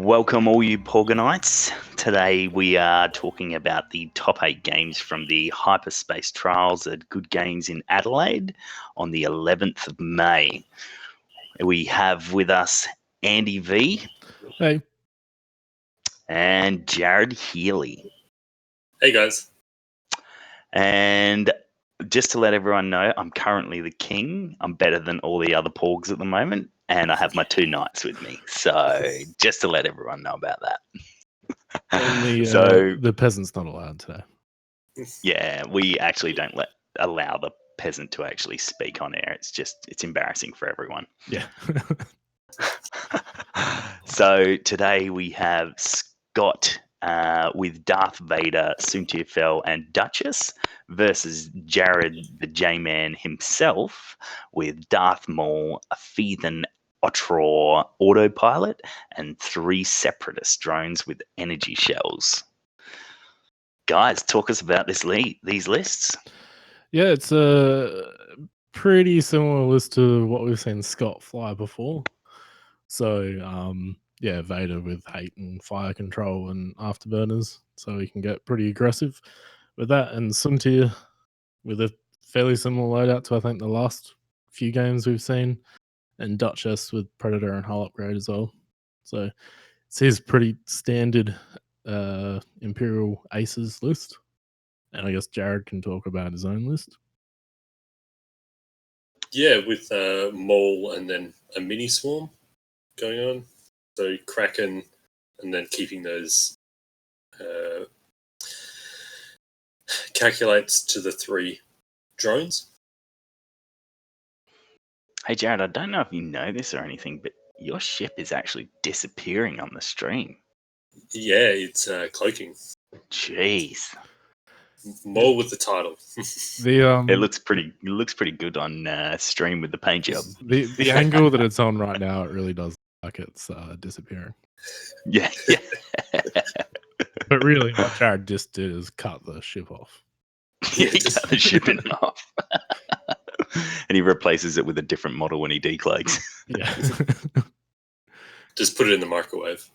Welcome, all you Porganites. Today we are talking about the top 8 games from the Hyperspace trials at Good Games in Adelaide on the 11th of May. We have with us Andy V. Hey. And Jarrad Healy. Hey, guys. And just to let everyone know, I'm currently the king. I'm better than all the other Porgs at the moment. And I have my 2 knights with me. So just to let everyone know about that. And the peasant's not allowed today. Yeah, we actually don't allow the peasant to actually speak on air. It's embarrassing for everyone. Yeah. So today we have Scott with Darth Vader, Suntiafel, and Duchess versus Jarrad the J-Man himself with Darth Maul, Feathen, Otror, Autopilot, and 3 Separatist drones with energy shells. Guys, talk us about these lists. Yeah, it's a pretty similar list to what we've seen Scott fly before. So, Vader with hate and fire control and afterburners, so he can get pretty aggressive with that. And Suntir with a fairly similar loadout to, I think, the last few games we've seen. And Duchess with Predator and Hull upgrade as well. So it's his pretty standard Imperial Aces list. And I guess Jarrad can talk about his own list. Yeah, with Maul and then a mini swarm going on. So Kraken and then keeping those calculates to the 3 drones. Hey, Jarrad, I don't know if you know this or anything, but your ship is actually disappearing on the stream. Yeah, it's cloaking. Jeez. Maul with the title. It looks pretty good on stream with the paint job. The angle that it's on right now, it really does look like it's disappearing. Yeah. But really, what Jarrad just did is cut the ship off. He cut the ship in half. And he replaces it with a different model when he decloaks. Yeah. Just put it in the microwave.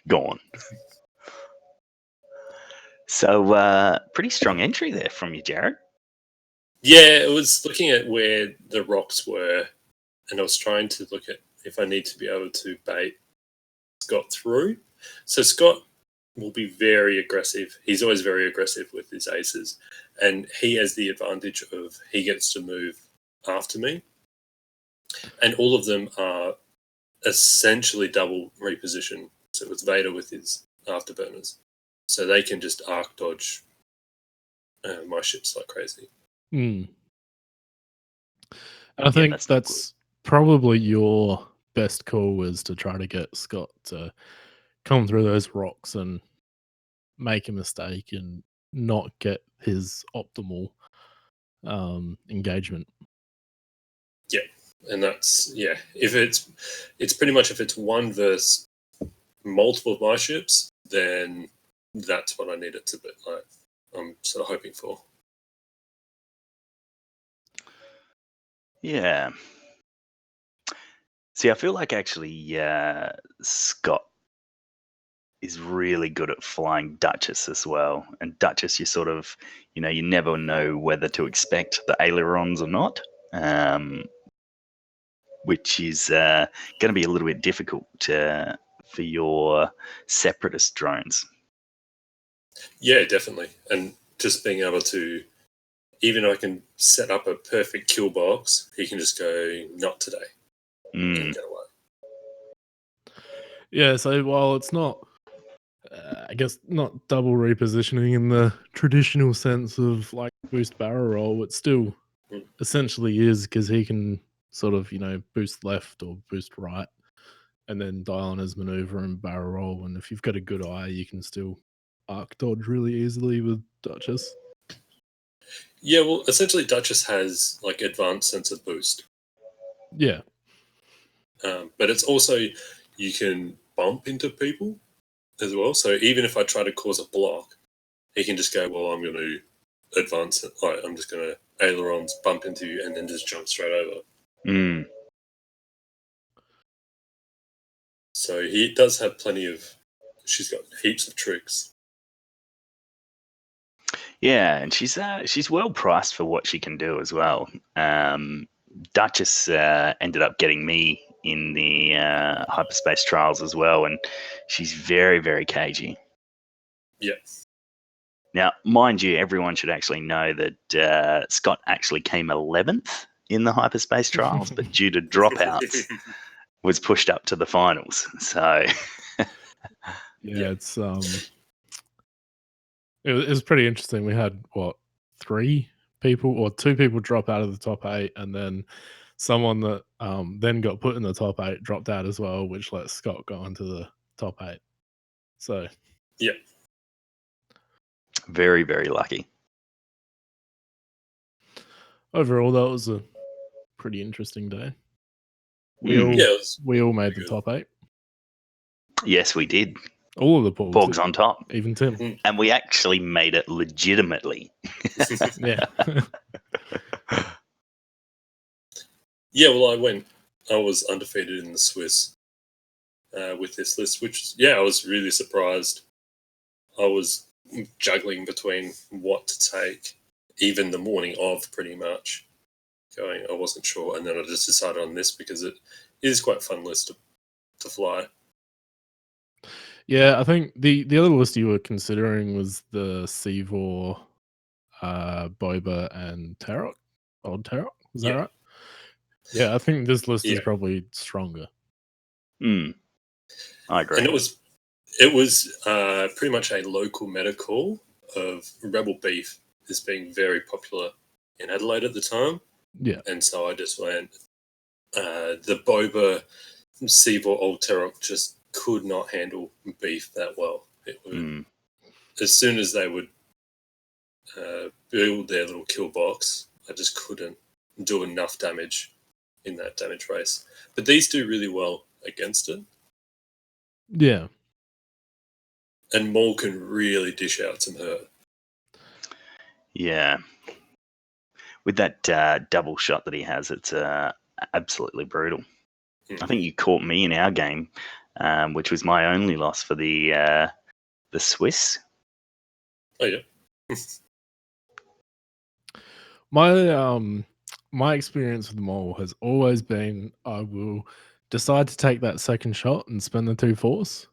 Gone. So, pretty strong entry there from you, Jarrad. Yeah, it was looking at where the rocks were, and I was trying to look at if I need to be able to bait Scott through. So Scott will be very aggressive. He's always very aggressive with his aces, and he has the advantage of he gets to move after me, and all of them are essentially double reposition. So it's Vader with his afterburners, so they can just arc dodge my ships like crazy. I think that's probably your best call, is to try to get Scott to come through those rocks and make a mistake and not get his optimal engagement. Yeah, and that's if it's pretty much if it's one versus multiple of my ships, then that's what I need it to be. Like, I'm sort of hoping for. Yeah. See, I feel like actually Scott is really good at flying Duchess as well. And Duchess, you sort of, you never know whether to expect the ailerons or not, which is going to be a little bit difficult for your Separatist drones. Yeah, definitely. And just being able to, even if I can set up a perfect kill box, he can just go, not today, and get away. Yeah, so while it's not, I guess, not double repositioning in the traditional sense of like boost barrel roll, it still essentially is, because he can sort of, boost left or boost right and then dial on his maneuver and barrel roll. And if you've got a good eye, you can still arc dodge really easily with Duchess. Yeah, well, essentially Duchess has like advanced sensor boost. Yeah. But it's also, you can bump into people as well. So even if I try to cause a block, he can just go, well, I'm going to advance it. Like, I'm just going to ailerons, bump into you, and then just jump straight over. So he does have plenty of. She's got heaps of tricks. Yeah, and she's well priced for what she can do as well. Duchess ended up getting me in the Hyperspace trials as well, and she's very, very cagey. Yeah. Now, mind you, everyone should actually know that Scott actually came 11th in the Hyperspace trials, but due to dropouts, was pushed up to the finals. So, yeah, it's it was pretty interesting. We had what 3 people or 2 people drop out of the top 8, and then someone that then got put in the top 8 dropped out as well, which let Scott go into the top 8. So yeah, very, very lucky. Overall, that was a pretty interesting day. We all made the top 8. Yes, we did. All of the Porg's on top. Even Tim. And we actually made it legitimately. Yeah. Yeah, well, I was undefeated in the Swiss with this list, which, I was really surprised. I was juggling between what to take, even the morning of, pretty much. I wasn't sure, and then I just decided on this because it is quite a fun list to fly. Yeah, I think the other list you were considering was the Seavor, Boba, and Tarot. Old Tarot, is that right? Yeah, I think this list is probably stronger. I agree. And it was pretty much a local meta call of Rebel Beef as being very popular in Adelaide at the time. Yeah. And so I just went, the Boba Seavor Old Tarot just could not handle beef that well. It would, as soon as they would build their little kill box, I just couldn't do enough damage in that damage race. But these do really well against it. Yeah. And Maul can really dish out some hurt. Yeah. With that double shot that he has, it's absolutely brutal. I think you caught me in our game, which was my only loss for the Swiss. Oh, yeah. My experience with Maul has always been I will decide to take that second shot and spend the 2 force,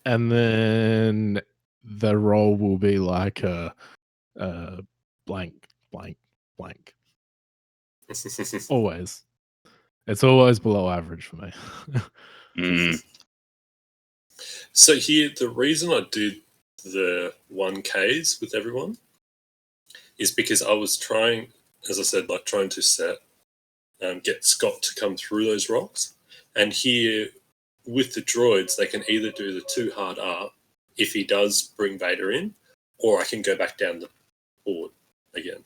and then the roll will be like a blank, blank, blank. Always. It's always below average for me. So here, the reason I did the 1Ks with everyone is because I was trying, as I said, trying to set, get Scott to come through those rocks. And here, with the droids, they can either do the 2 hard up if he does bring Vader in, or I can go back down the board again.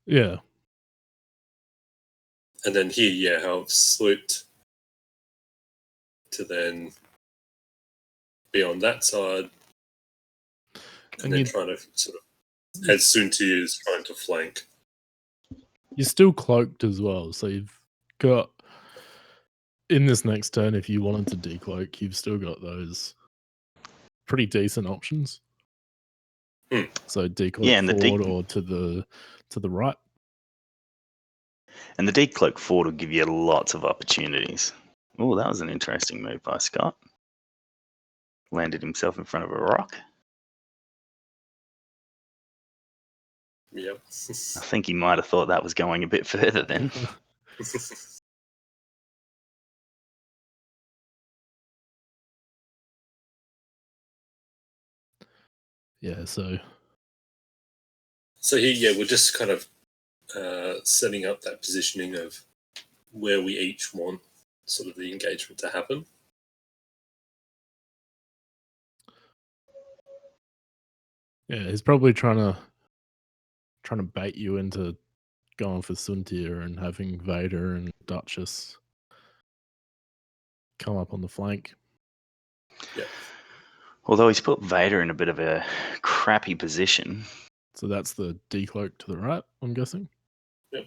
Yeah. And then here, how I've slipped to then be on that side, and then trying to sort of, as Sunti is trying to flank. You're still cloaked as well, so you've got, in this next turn, if you wanted to decloak, you've still got those pretty decent options. So decloak forward or to the right. And the decloak forward will give you lots of opportunities. Oh, that was an interesting move by Scott. Landed himself in front of a rock. Yep. I think he might have thought that was going a bit further then. Yeah, so here, we're just kind of setting up that positioning of where we each want sort of the engagement to happen. Yeah, he's probably trying to bait you into going for Suntir and having Vader and Duchess come up on the flank. Yeah. Although he's put Vader in a bit of a crappy position. So that's the decloak to the right, I'm guessing? Yep.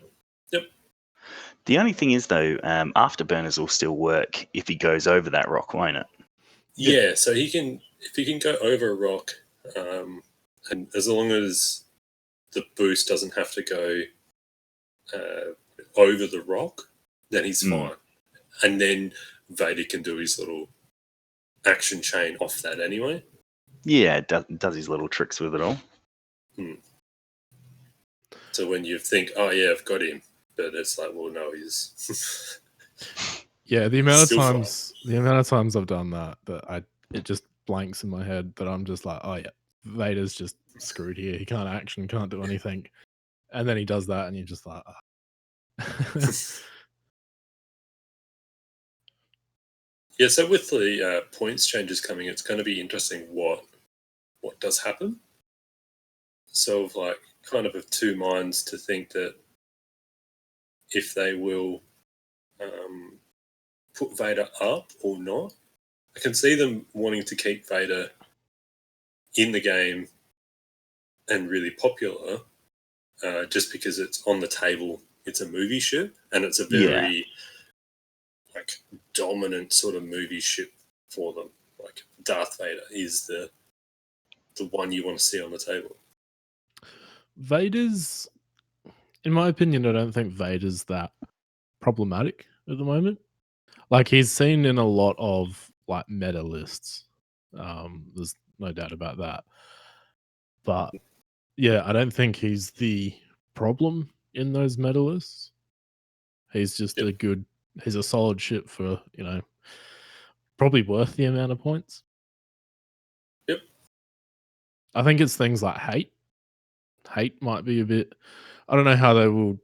The only thing is, though, afterburners will still work if he goes over that rock, won't it? Yeah, so if he can go over a rock, and as long as the boost doesn't have to go over the rock, then he's fine. And then Vader can do his little action chain off that anyway. Yeah, does his little tricks with it all. So when you think, oh yeah, I've got him, but it's like, well, no, he's Yeah, the amount of Still fine. times I've done that it just blanks in my head that I'm just like, oh yeah, Vader's just screwed here. He can't action, can't do anything, and then he does that, and you're just like, yeah. So with the points changes coming, it's going to be interesting what does happen. So of like kind of two minds to think that if they will put Vader up or not. I can see them wanting to keep Vader in the game and really popular, just because it's on the table. It's a movie ship, and it's a very like dominant sort of movie ship for them. Like Darth Vader is the one you want to see on the table. Vader's, in my opinion, I don't think Vader's that problematic at the moment. Like he's seen in a lot of like meta lists. There's no doubt about that. But yeah, I don't think he's the problem in those meta lists. He's just he's a solid ship for, probably worth the amount of points. Yep. I think it's things like hate. Hate might be a bit. I don't know how they will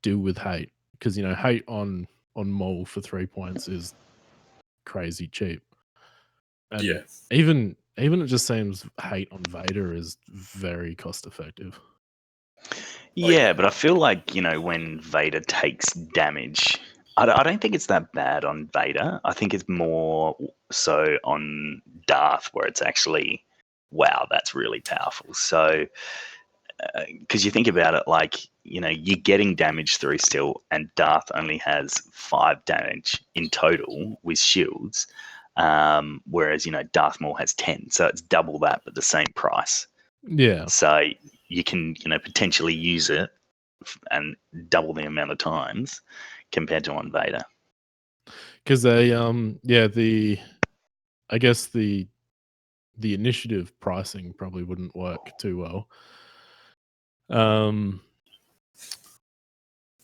deal with hate, because hate on Maul for 3 points is crazy cheap. And even it just seems hate on Vader is very cost effective. Yeah, but I feel like, when Vader takes damage, I don't think it's that bad on Vader. I think it's more so on Darth, where it's actually, wow, that's really powerful. So, because you think about it, like, you're getting damage through still, and Darth only has 5 damage in total with shields, whereas, Darth Maul has 10. So it's double that, but the same price. Yeah. So you can, potentially use it and double the amount of times compared to on Vader. Because they I guess the initiative pricing probably wouldn't work too well. And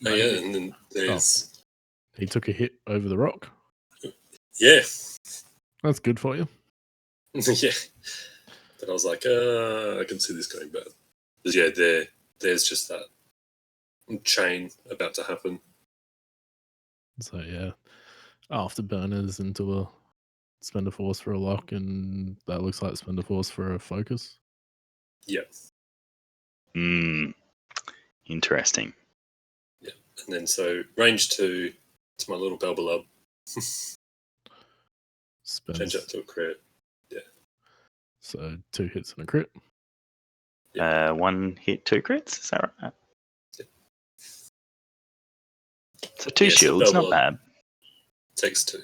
then there's he took a hit over the rock. Yeah. That's good for you. Yeah. But I was like, I can see this going bad. Because there's just that chain about to happen. So yeah, afterburners into a spend a force for a lock, and that looks like spend a force for a focus. Yeah. Interesting. Yeah. And then so range 2, it's my little Belbalub. Change that to a crit. Yeah. So 2 hits and a crit. 1 hit, 2 crits. Is that right? Yeah. So 2 shields, not bad. Takes 2.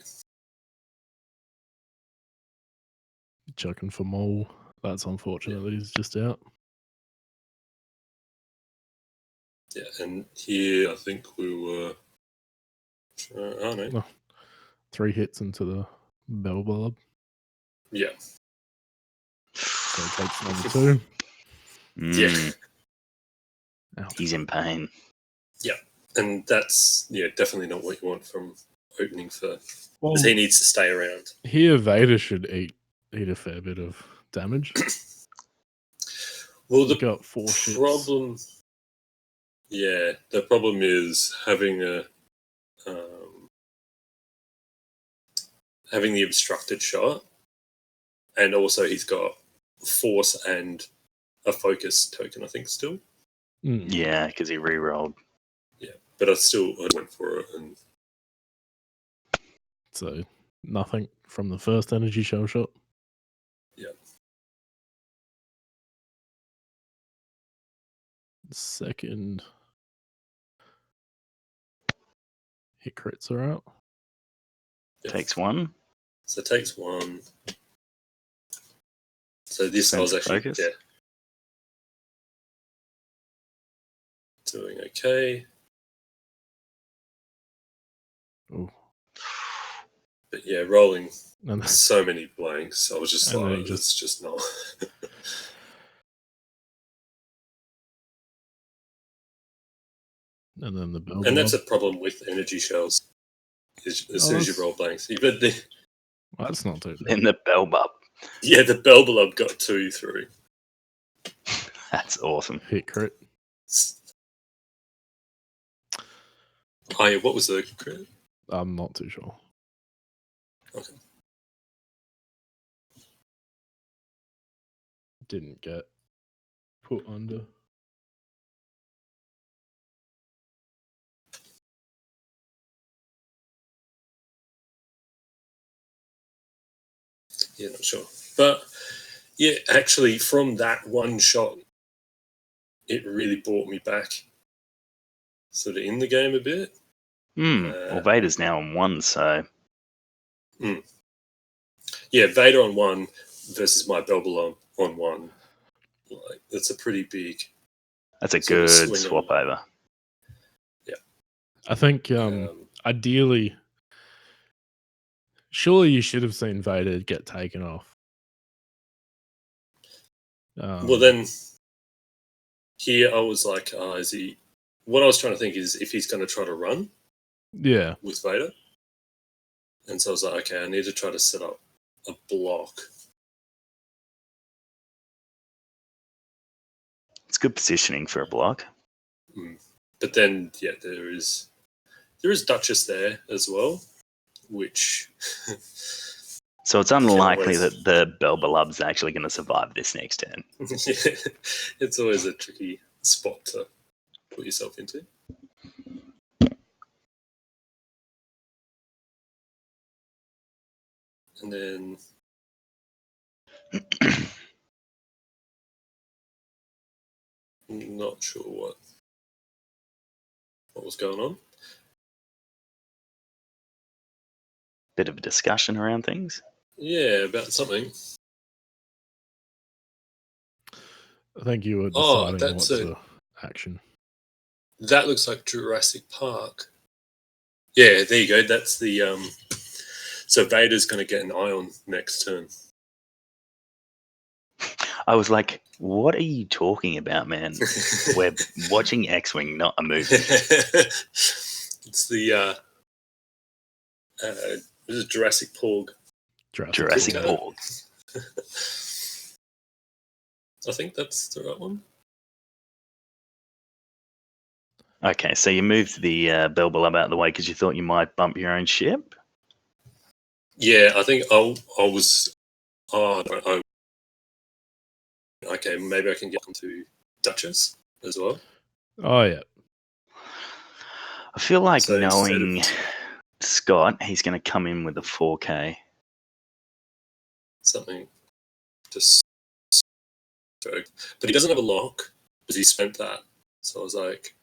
Chucking for Maul. That's unfortunate that he's just out. Yeah, and here I think we were. Oh no. 3 hits into the Belbalub. Yeah. So he takes number 2. Yeah. Ouch. He's in pain. Yeah. And that's definitely not what you want from opening for. Well, because he needs to stay around. Here Vader should eat a fair bit of damage. Well, He's got 4 ships. Problem. Yeah, the problem is having having the obstructed shot, and also he's got force and a focus token, I think, still. Yeah, because he re-rolled. Yeah, but I went for it. And so nothing from the first energy shell shot. Yeah. Second. Hit crits are out. Yeah. Takes one. So it takes one. So this I was Defensive actually focus. doing okay. Ooh. But yeah, rolling And, so many blanks. I was just And then like, he it's just not. and then the bell. And that's a problem with energy shells. As soon as you roll blanks. But That's not too bad. Then the Belbub. yeah, the Belbulub got 2 through. That's awesome. Hit crit. Oh yeah, what was the crit? I'm not too sure. Okay. Didn't get put under. Yeah, not sure. But yeah, actually, from that one shot, it really brought me back sort of in the game a bit. Well, Vader's now on 1, so yeah, Vader on 1 versus my Belbulon on 1. Like, that's a pretty big. that's a sort of good swing swap and- over. I think ideally, surely you should have seen Vader get taken off. Well, then here I was like, is he? What I was trying to think is if he's going to try to run Yeah. with Vader, and so I was like, okay, I need to try to set up a block. It's good positioning for a block. But then, yeah, there is Duchess there as well, which. So it's unlikely always- that the Belbulub's actually going to survive this next turn. It's always a tricky spot to put yourself into. And then not sure what was going on. Bit of a discussion around things. Yeah, about something. I think you were Oh, deciding that's what to action. That looks like Jurassic Park. Yeah, there you go. That's the so Vader's going to get an Ion next turn. I was like, what are you talking about, man? We're watching X-Wing, not a movie. It's the this is Jurassic Porg. Jurassic Porg. Porg. I think that's the right one. Okay, so you moved the Belbulub out of the way because you thought you might bump your own ship? Yeah, I think I was. Okay, maybe I can get onto Duchess as well. Oh, yeah. I feel like So instead knowing of Scott, he's going to come in with a 4K. something just. But he doesn't have a lock because he spent that. So I was like,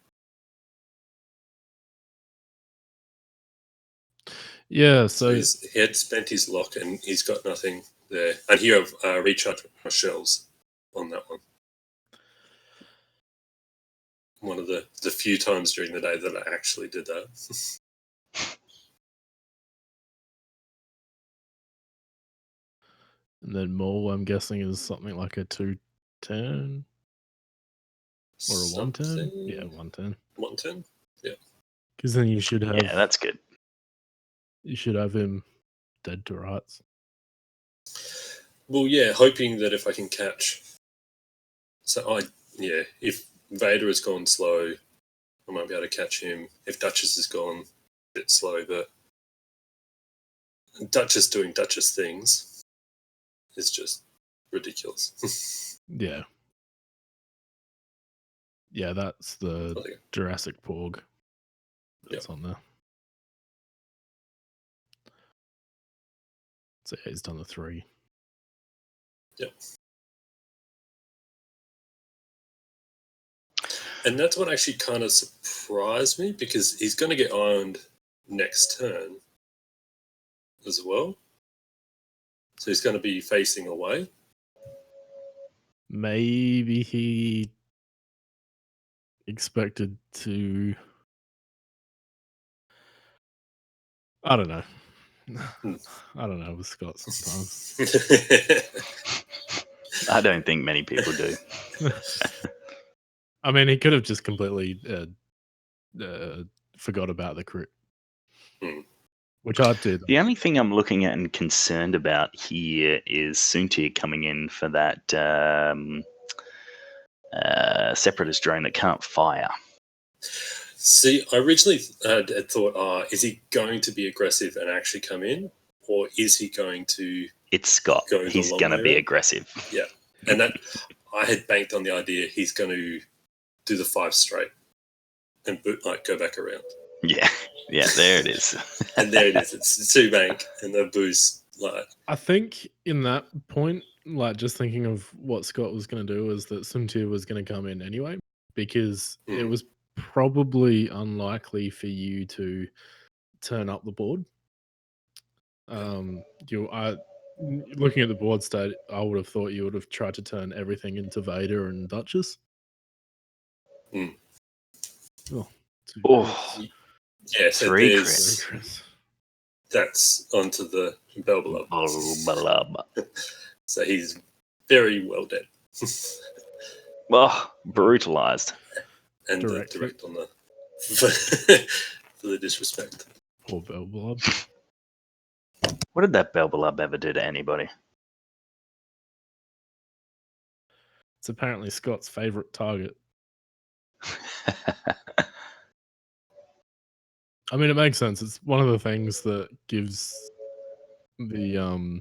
Yeah, so he had spent his lock and he's got nothing there. And here I've recharged my shells on that one. One of the few times during the day that I actually did that. and then Maul, I'm guessing, is something like a 2-turn or a 1-turn. Yeah, 1-turn. 1-10? Yeah. Because then you should have Yeah, that's good. you should have him dead to rights. Well, yeah, hoping that if I can catch. So if Vader has gone slow, I might be able to catch him. If Duchess has gone a bit slow, but Duchess doing Duchess things is just ridiculous. Yeah. Yeah, that's the Jurassic Porg that's on there. So yeah, he's done the 3. Yep. And that's what actually kind of surprised me because he's going to get ironed next turn as well. So he's going to be facing away. Maybe he expected to. I don't know. I don't know with Scott sometimes. I don't think many people do. I mean, he could have just completely forgot about the crit, which I did. The only thing I'm looking at and concerned about here is Suntir coming in for that separatist drone that can't fire. See, I originally had thought, is he going to be aggressive and actually come in? Or is he going to... It's Scott. Go the He's long going to way be around? aggressive. Yeah. And that I had banked on the idea he's going to do the 5 straight and go back around. Yeah. Yeah, there it is. And there it is. It's 2 bank and the boost. I think in that point, just thinking of what Scott was going to do is that Suntir was going to come in anyway, because it was probably unlikely for you to turn up the board. Looking at the board state, I would have thought you would have tried to turn everything into Vader and Duchess. Oh, yeah, so 3 there's crits. That's onto the Belbalub. So he's very well dead. Well, brutalized. And Direct direct on the for the disrespect. Poor Belbalub. What did that Belbalub ever do to anybody? It's apparently Scott's favorite target. I mean, it makes sense. It's one of the things that gives the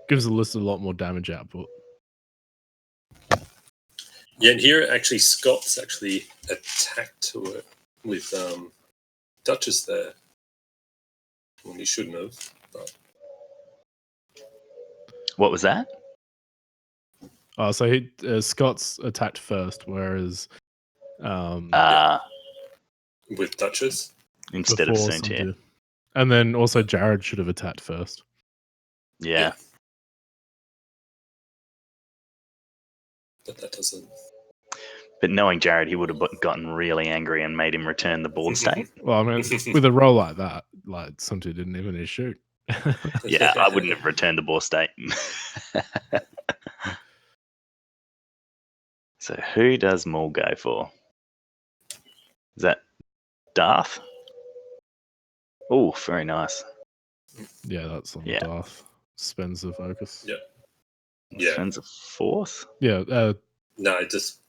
list a lot more damage output. Yeah, and here actually Scott's actually attacked to it with Duchess there. Well, he shouldn't have. But... What was that? Oh, so Scott's attacked first, whereas with Duchess instead of before Suntir. And then also Jarrad should have attacked first. Yeah. But that doesn't. But knowing Jarrad, he would have gotten really angry and made him return the board state. Well, I mean, with a roll like that, Suntir didn't even need to shoot. Yeah, I wouldn't have returned the board state. So who does Maul go for? Is that Darth? Oh, very nice. Yeah, that's on Darth. Spends the focus. Yeah. Spends a 4th? Yeah. No, it just...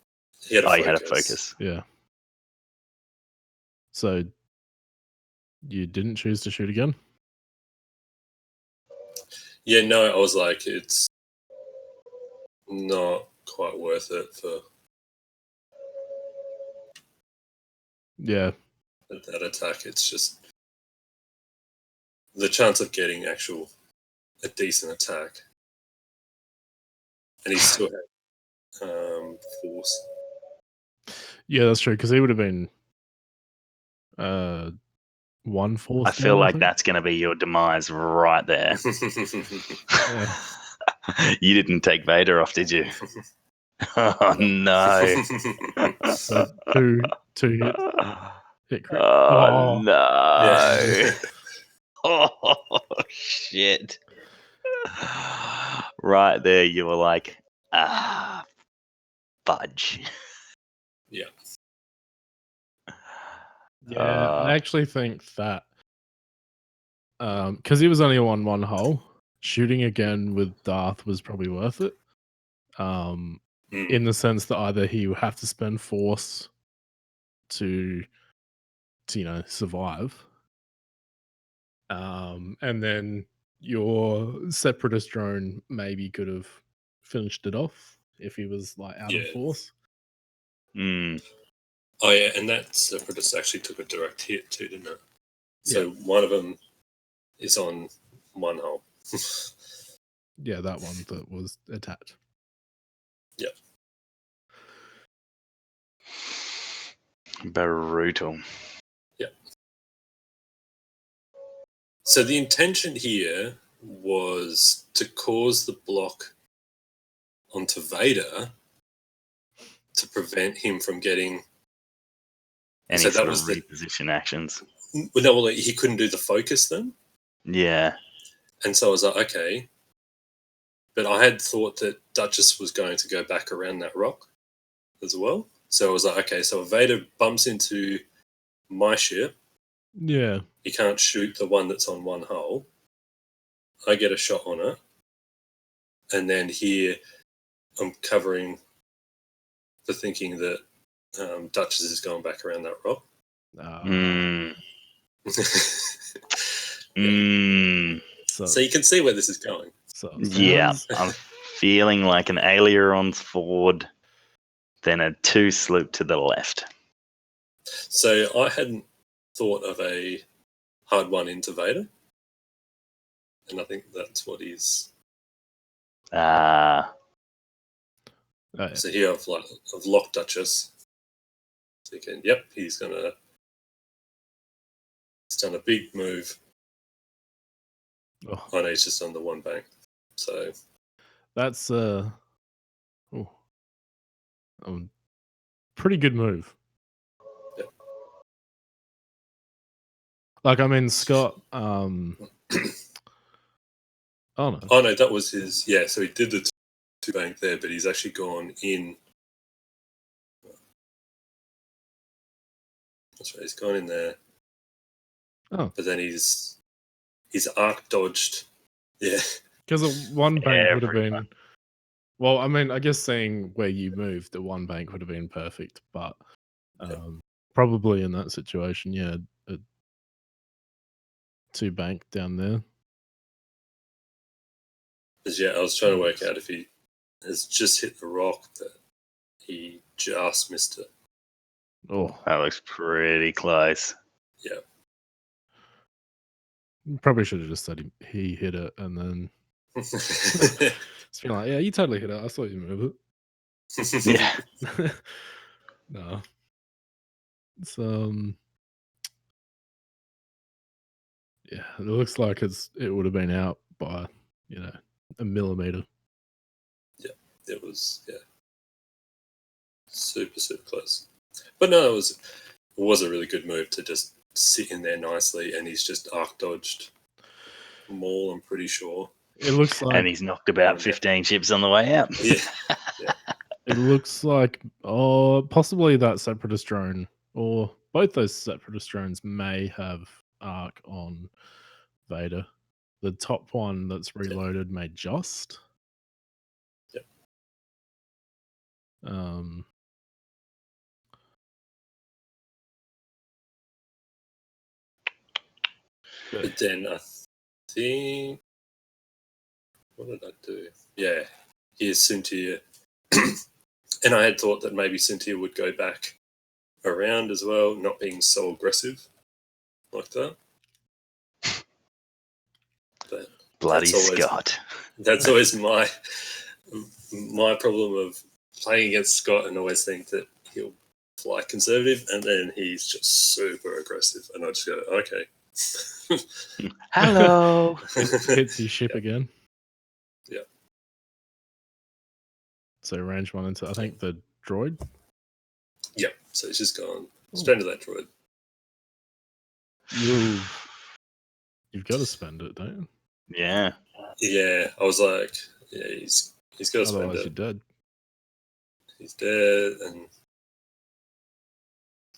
He had a focus. Yeah. So you didn't choose to shoot again? Yeah, no, I was like, it's not quite worth it for that attack. It's just the chance of getting a decent attack. And he still had force. Yeah, that's true, because he would have been 1/4. I feel like that's going to be your demise right there. You didn't take Vader off, did you? Oh, no. So two hit crit. Oh, no. Yeah. Oh, shit. Right there, you were like, fudge. Yeah. Yeah, I actually think that because he was only on 1 hole, shooting again with Darth was probably worth it. In the sense that either he would have to spend force to survive, and then your separatist drone maybe could have finished it off if he was out of force. Oh yeah, and that separatist actually took a direct hit too, didn't it? So one of them is on 1 hole. Yeah, that one that was attacked. Yep. Brutal. Yep. So the intention here was to cause the block onto Vader to prevent him from getting Any So that sort of was the- reposition actions. well, he couldn't do the focus then. Yeah. And so I was like, okay. But I had thought that Duchess was going to go back around that rock as well. So I was like, okay, so if Vader bumps into my ship, Yeah. he can't shoot the one that's on one hull. I get a shot on it. And then here I'm covering for thinking that Duchess is going back around that rock. So you can see where this is going. Yeah, I'm feeling like an aileron's forward, then a 2 sloop to the left. So I hadn't thought of a hard one into Vader. And I think that's what he's... So here I've locked Duchess. So you can, he's done a big move. Oh no, he's just on the one bank. So that's pretty good move. Yep. Like, I mean, Scott. Oh no, that was his. Yeah, so he did the 2 bank there, but he's actually gone in. That's right, he's gone in there. Oh, but then he's arc dodged. Yeah, because a 1 bank would have been. Well, I mean, I guess seeing where you moved, the 1 bank would have been perfect, but probably in that situation, a 2 bank down there. Yeah, I was trying to work out if he has just hit the rock, that he just missed it. Oh, that looks pretty close. Yeah. Probably should have just said he hit it and then it's been like, yeah, you totally hit it. I saw you move it. Yeah. No. It's yeah, it looks like it would have been out by, a millimeter. Yeah, it was super, super close. But no, it was a really good move to just sit in there nicely, and he's just arc dodged Maul, I'm pretty sure. It looks like, and he's knocked about 15 ships on the way out. Yeah. It looks like possibly that Separatist drone, or both those Separatist drones may have arc on Vader. The top one that's reloaded may just. Yep. But then I think, what did I do? Yeah, here's Cynthia. And I had thought that maybe Cynthia would go back around as well, not being so aggressive like that. But Bloody Scott. That's always my problem of playing against Scott, and always think that he'll fly conservative, and then he's just super aggressive, and I just go, okay. Hello. Hits his ship again. Yeah. So range 1 into, I think, the droid. Yep. So it's just gone straight to that droid. You've got to spend it, don't you? Yeah. Yeah. I was like, yeah, he's got to spend it. Otherwise, you're dead. He's dead, and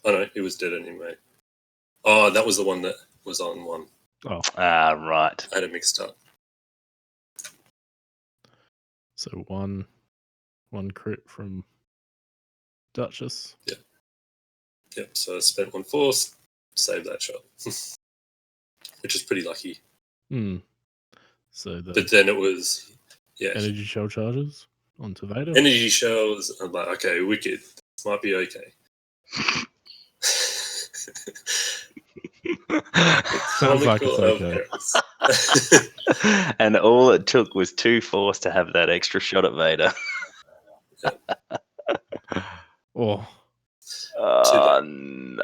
no, he was dead anyway. Oh, that was the one that was on 1. Oh. Right. I had it mixed up. So one crit from Duchess. Yeah. Yep. So I spent 1 force to save that shot, which is pretty lucky. So but then it was energy shell charges onto Vader. Energy shells. I'm like, okay, wicked. This might be okay. Sounds like it's okay. And all it took was 2 force to have that extra shot at Vader. Oh no.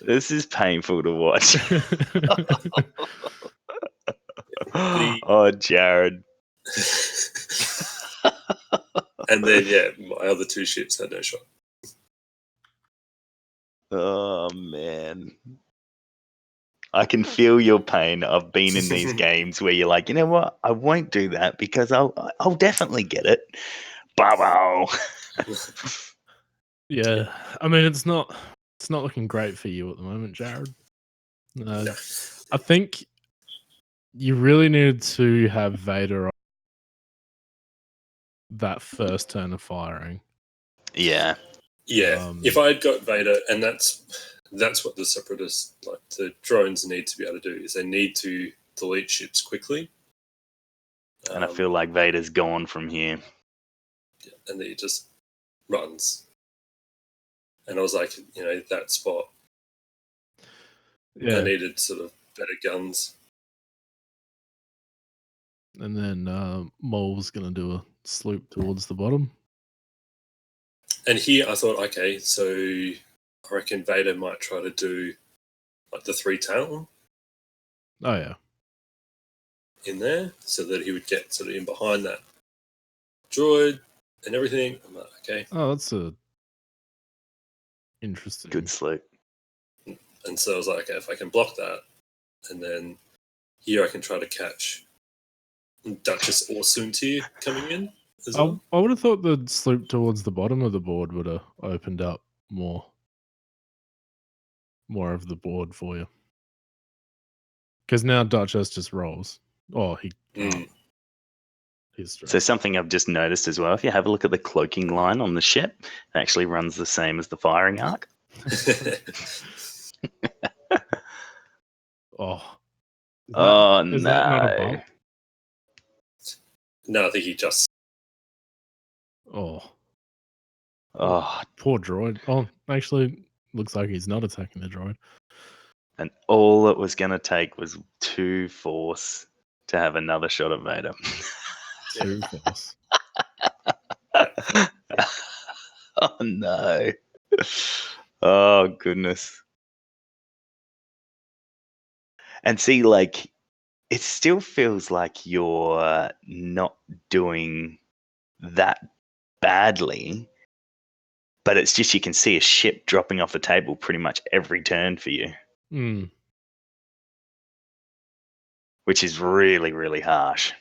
This is painful to watch. Oh, Jarrad. And then my other two ships had no shot. Oh man. I can feel your pain. I've been in these games where you're like, you know what? I won't do that because I'll definitely get it. Bow. Yeah, I mean it's not looking great for you at the moment, Jarrad. No. I think you really needed to have Vader on that first turn of firing. Yeah. Yeah, if I had got Vader, and that's what the Separatists, like the drones, need to be able to do, is they need to delete ships quickly. And I feel like Vader's gone from here. And then he just runs. And I was like, that spot, I needed sort of better guns. And then Maul's going to do a sloop towards the bottom. And here I thought, okay, so I reckon Vader might try to do like the 3-tail. Oh, yeah. In there, so that he would get sort of in behind that droid and everything. I'm like, okay. Oh, that's a interesting. Good sloop. And so I was like, okay, if I can block that, and then here I can try to catch Duchess or Soontir coming in as well. I would have thought the sloop towards the bottom of the board would have opened up more of the board for you. Because now Duchess just rolls. Oh, he can't. He's straight. So something I've just noticed as well, if you have a look at the cloaking line on the ship, it actually runs the same as the firing arc. Oh. Is that not a bump? No, I think he just... Oh. Oh. Poor droid. Oh, actually, looks like he's not attacking the droid. And all it was going to take was 2 force to have another shot at Vader. 2 force. Oh, no. Oh, goodness. And see, like, it still feels like you're not doing that badly, but it's just you can see a ship dropping off the table pretty much every turn for you. Which is really, really harsh.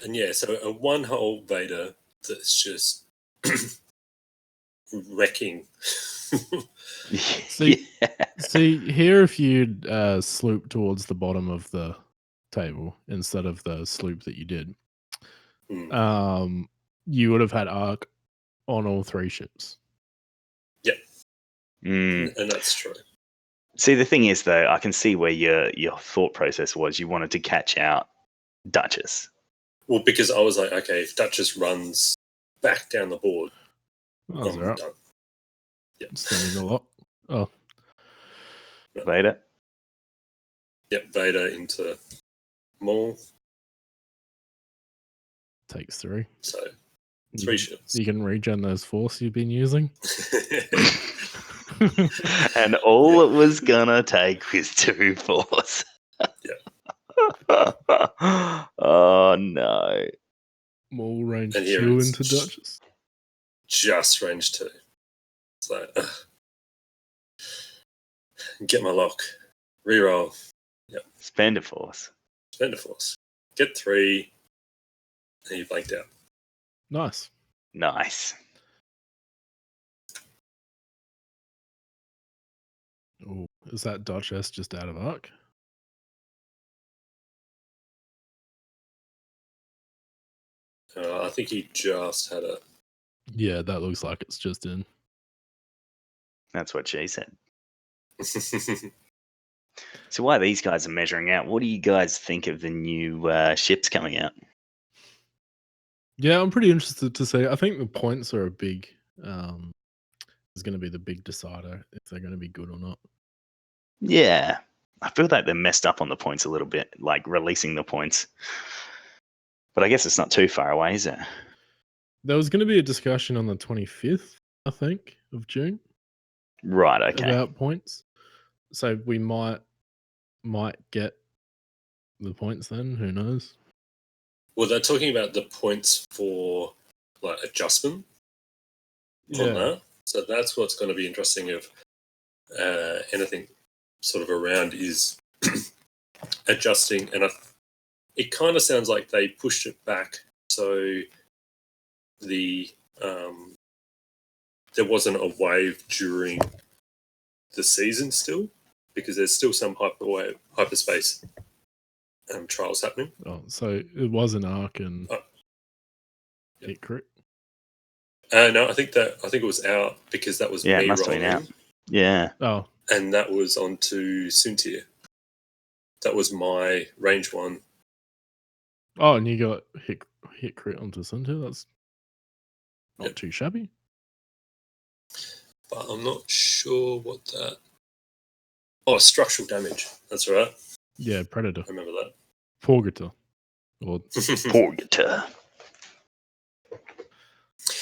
And yeah, so a one-hole Vader that's just wrecking. See, here if you'd sloop towards the bottom of the table instead of the sloop that you did, you would have had arc on all 3 ships. Yep. And that's true. See, the thing is, though, I can see where your thought process was. You wanted to catch out Duchess. Well, because I was like, okay, if Duchess runs back down the board, I'm done. Yep. Standing a lot. Oh. Vader? Yep, Vader into Maul. Takes 3. So, 3 ships. You can regen those force you've been using. And all it was gonna take was 2 force. Yeah. Oh no. Maul range 2 into Duchess. Just range 2. It's like, get my lock. Reroll. Yep. Spend a force. Spend a force. Get 3. And you blanked out. Nice. Nice. Oh, is that Duchess just out of arc? I think he just had a... Yeah, that looks like it's just in. That's what she said. So while these guys are measuring out, what do you guys think of the new ships coming out? Yeah, I'm pretty interested to see. I think the points are a big... is going to be the big decider if they're going to be good or not. Yeah. I feel like they messed up on the points a little bit, like releasing the points. But I guess it's not too far away, is it? There was going to be a discussion on the 25th, I think, of June. Right. Okay. about points. So we might get the points then. Who knows? Well, they're talking about the points for like adjustment on that. So that's what's going to be interesting if anything sort of around is adjusting. And it kind of sounds like they pushed it back. So the there wasn't a wave during the season still, because there's still some hyperspace trials happening. Oh, so it was an arc and hit crit. No, I think it was out because that was Yeah, me it must have been rolling. out. Yeah. Oh, And that was onto Suntir. That was my range one. oh, and you got hit crit onto Sunter. That's not Yep. too shabby. But I'm not sure what that. Oh, structural damage. That's right. Yeah, Predator, I remember that. Porgator, or Porgator.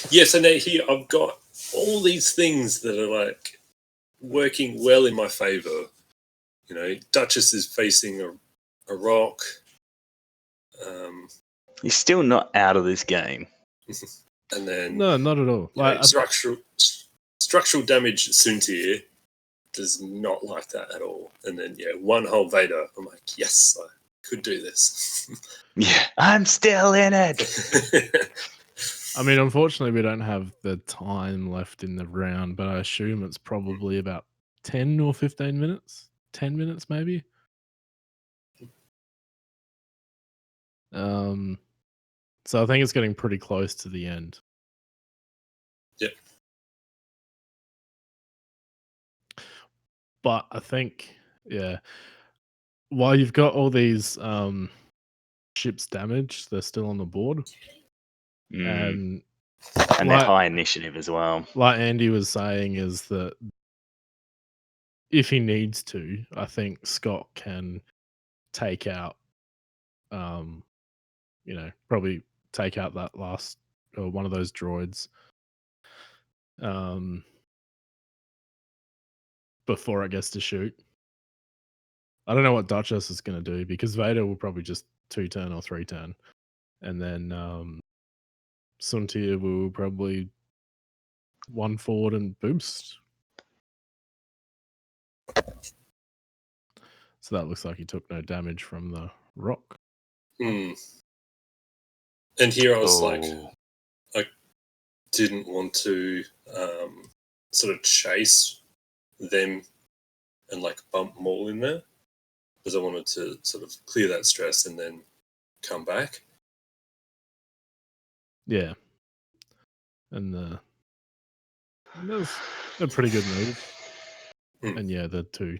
Yeah, so now here I've got all these things that are like working well in my favor. You know, Duchess is facing a rock. He's still not out of this game. And then no, not at all. you know, Like structural damage Suntir does not like that at all. And then one whole Vader. I'm like, yes, I could do this. Yeah, I'm still in it. I mean, unfortunately, we don't have the time left in the round, but I assume it's probably about 10 or 15 minutes. 10 minutes, maybe. So I think it's getting pretty close to the end. Yep. But I think, while you've got all these ships damaged, they're still on the board. And they're high initiative as well. Like Andy was saying, is that if he needs to, I think Scott can take out, probably take out that last or one of those droids before it gets to shoot. I don't know what Duchess is going to do, because Vader will probably just 2-turn or 3-turn. And then Suntir will probably 1 forward and boost. So that looks like he took no damage from the rock. And here I was like, I didn't want to sort of chase them and like bump Maul in there, because I wanted to sort of clear that stress and then come back. Yeah. And that's a pretty good move. And yeah, the 2.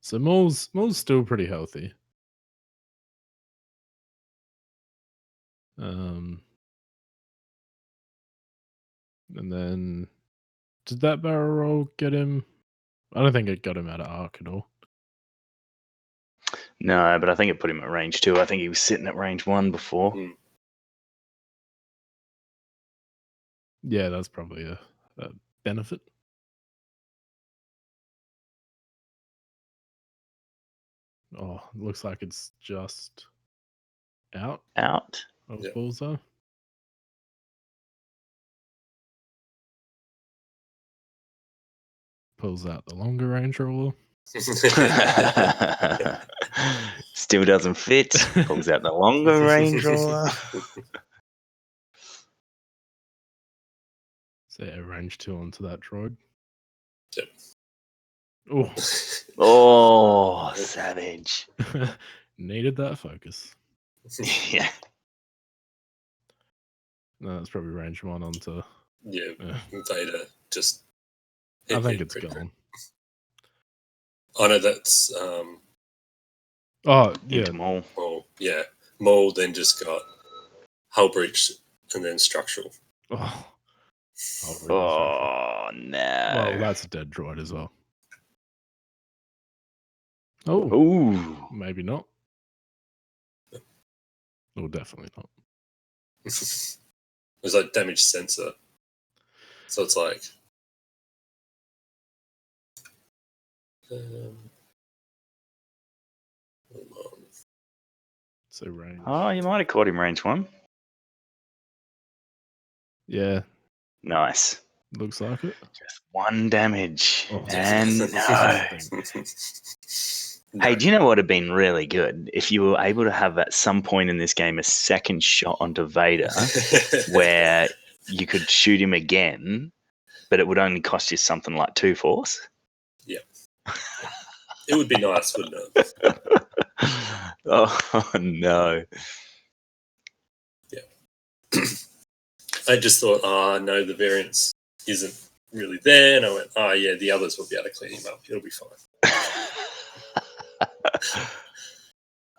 So Maul's still pretty healthy. And then did that barrel roll get him? I don't think it got him out of arc at all. No, but I think it put him at range 2. I think he was sitting at range 1 before. Yeah, that's probably a benefit. Oh, looks like it's just out of bullseye. Pulls out the longer range roller. Still doesn't fit. Pulls out the longer range roller. So yeah, range 2 onto that droid. Yep. Oh, savage. Needed that focus. Yeah. No, that's probably range 1 onto. Yeah, Vader just. I think it's gone. I know that's. Oh, yeah. Into Maul. Well, yeah. Maul then just got hull breach and then structural. Oh, no. Well, that's a dead droid as well. Oh. Ooh. Maybe not. Or definitely not. It was like damage sensor. So it's like hold on. So range. Oh, you might have caught him range 1. Yeah, Nice. looks like it. Just 1 damage. Oh, and No. Hey, do you know what would have been really good? If you were able to have at some point in this game a second shot onto Vader where you could shoot him again, but it would only cost you something like 2 force. Yeah. It would be nice, wouldn't it? Oh, no. I just thought, no, the variance isn't really there. And I went, yeah, the others will be able to clean him up. It'll be fine.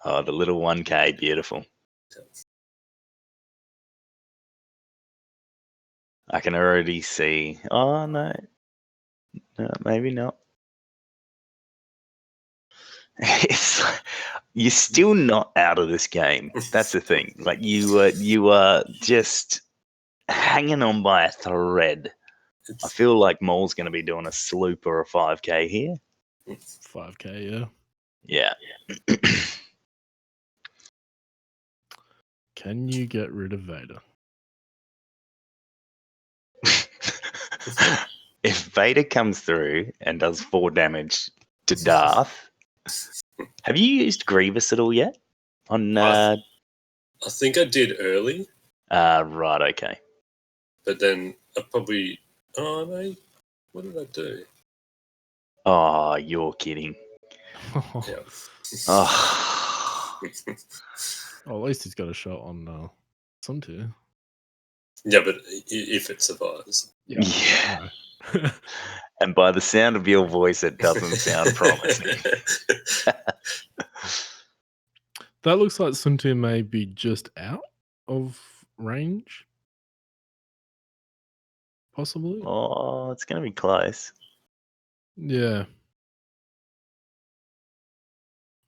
Oh, the little 1K, beautiful. I can already see. Oh, no, maybe not. It's like, you're still not out of this game. That's the thing. Like you are just hanging on by a thread. I feel like Maul's going to be doing a sloop or a 5K here. 5K, yeah. Yeah. Can you get rid of Vader? If Vader comes through and does 4 damage to Darth, have you used Grievous at all yet? On I think I did early, right, okay. but then I probably no, what did I do? Oh, you're kidding. Yeah. Oh. Oh, at least he's got a shot on Suntu. Yeah, but if it survives. Yeah. And by the sound of your voice, it doesn't sound promising. That looks like Suntu may be just out of range. Possibly. Oh, it's going to be close. Yeah.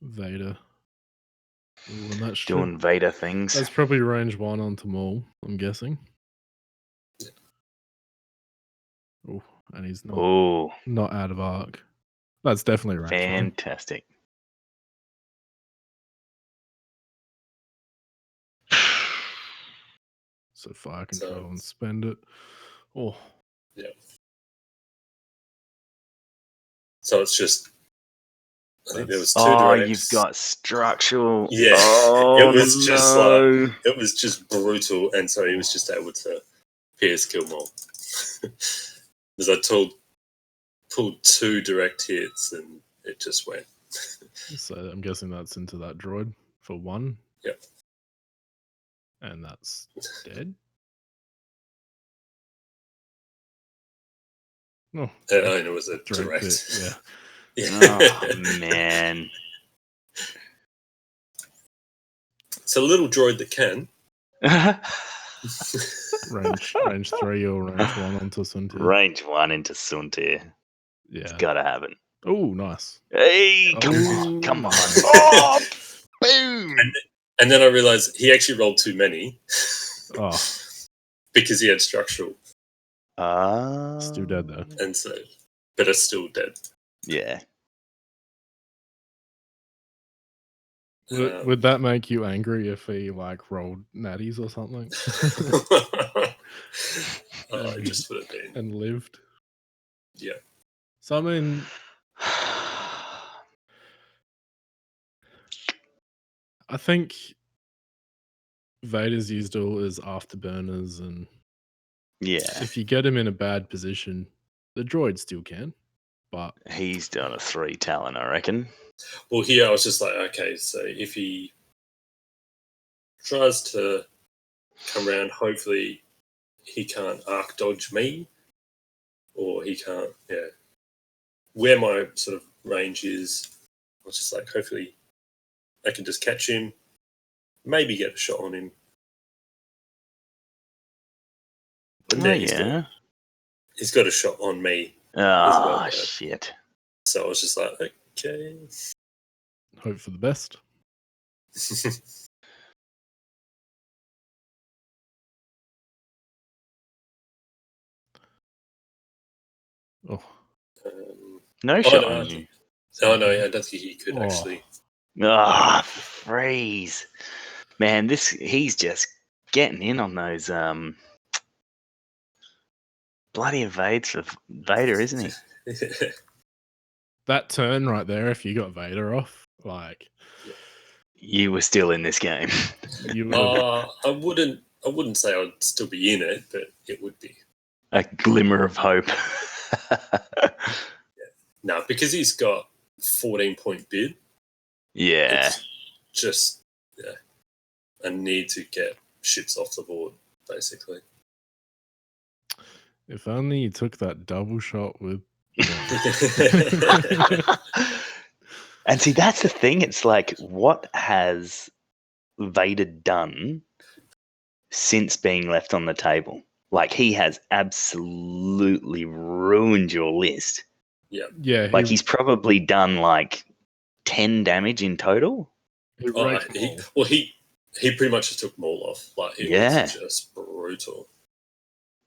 Vader. Ooh, and that's Doing Vader things. That's probably range 1 onto Maul, I'm guessing. Oh, and he's not out of arc. That's definitely range 1. Fantastic. So fire control and spend it. Oh. Yeah. So it's just I think there was 2 directs. You've got structural. Yeah. Oh, it was just no. like it was just brutal, and so he was just able to pierce kill Maul. Because I pulled 2 direct hits and it just went. So I'm guessing that's into that droid for 1. Yep. And that's dead. Oh, And it was a direct. Hit, yeah. Oh, man. It's a little droid that can. range 3 or range 1 onto Suntu. Range 1 into Suntu. Yeah. It's got to happen. Oh, nice. Hey, come on. Oh, boom. And then I realized he actually rolled too many. Oh. Because he had structural. Still dead, though. And so, but it's still dead. Yeah. Would that make you angry if he rolled natties or something? I just would have been. And lived. Yeah. So I mean, I think Vader's used all his afterburners, and if you get him in a bad position, the droid still can. But he's done a 3 talent, I reckon. Well, here I was just like, okay, so if he tries to come around, hopefully he can't arc dodge me, or he can't, where my sort of range is, I was just like, hopefully I can just catch him, maybe get a shot on him. But then he's got a shot on me. Oh, shit. So I was just like, okay. Hope for the best. Oh, No Oh, shot no, on you. no, I don't think he could Oh. actually. Ah, freeze. Man, he's just getting in on those bloody evades for Vader, isn't he? that turn right there, if you got Vader off, like You were still in this game. you would have. I wouldn't say I'd still be in it, but it would be. A glimmer of hope. No, because he's got 14-point bid. Yeah. It's just a need to get ships off the board, basically. If only you took that double shot with. And see, that's the thing. It's like, what has Vader done since being left on the table? Like, he has absolutely ruined your list. Yeah, Like, he's probably done like 10 damage in total. he wrecked Maul. He pretty much just took Maul off. Like, it was just brutal.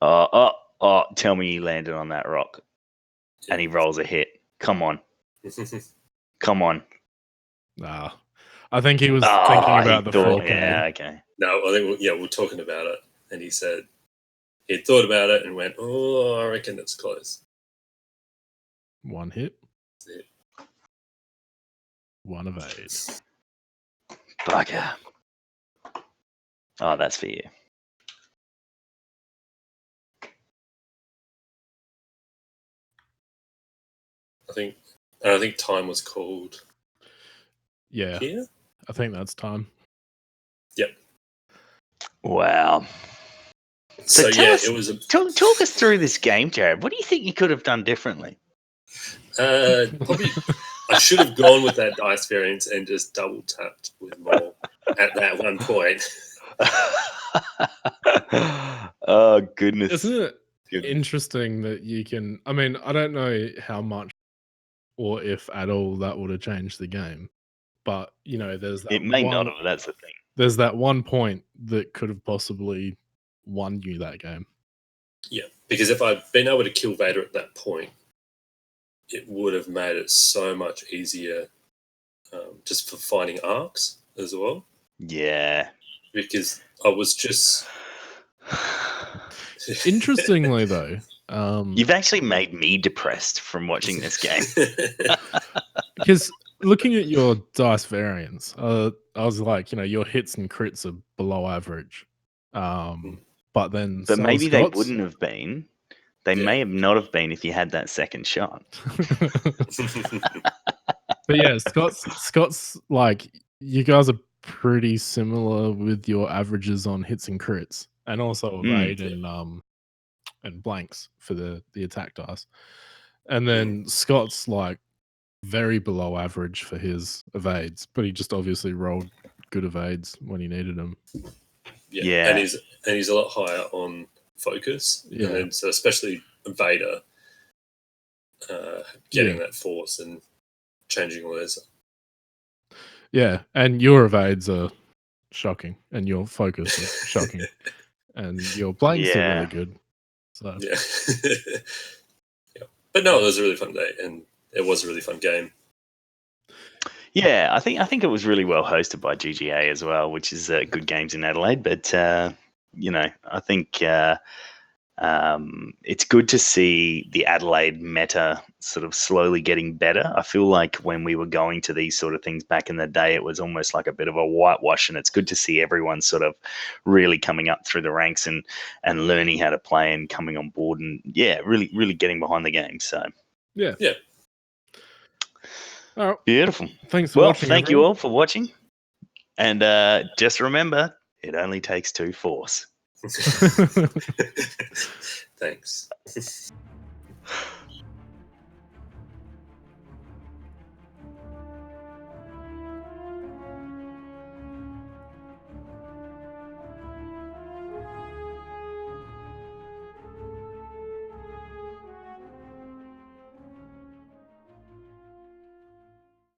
Tell me he landed on that rock and he rolls a hit. Come on. Come on. Nah, I think he was thinking about the Falcon. Yeah, okay. No, I think we're talking about it, and he said he thought about it and went, "Oh, I reckon it's close." One hit. That's it. One evade. Bugger. Oh, that's for you. I think time was called. Yeah, Here? I think that's time. Yep. Wow. So tell yeah, us- it was a Talk us through this game, Jarrad. What do you think you could have done differently? probably. I should have gone with that dice variance and just double tapped with Maul at that one point. Oh, goodness. Isn't it interesting that you can? I mean, I don't know how much or if at all that would have changed the game, but you know, there's that It may not have. That's the thing. There's that one point that could have possibly won you that game. Yeah, because if I'd been able to kill Vader at that point, it would have made it so much easier just for finding arcs as well. Yeah. Because I was just... Interestingly, though... You've actually made me depressed from watching this game. Because looking at your dice variance, I was like, you know, your hits and crits are below average. But then... But maybe they wouldn't have been. They may have not have been if you had that second shot. But yeah, Scott's like, you guys are pretty similar with your averages on hits and crits, and also evade and blanks for the attack dice. And then Scott's like very below average for his evades, but he just obviously rolled good evades when he needed them. Yeah. And he's a lot higher on focus. Yeah. And then, so especially Vader getting that force and changing orders. Yeah, and your evades are shocking, and your focus is shocking, and your blanks are really good. So yeah. But no, it was a really fun day, and it was a really fun game. Yeah, I think it was really well hosted by GGA as well, which is good games in Adelaide. But you know, I think it's good to see the Adelaide meta sort of slowly getting better. I feel like when we were going to these sort of things back in the day, it was almost like a bit of a whitewash, and it's good to see everyone sort of really coming up through the ranks and learning how to play and coming on board and really getting behind the game. So yeah. All right. Beautiful. Thanks for watching. Thank you all for watching, and just remember, it only takes 2 force. Thanks.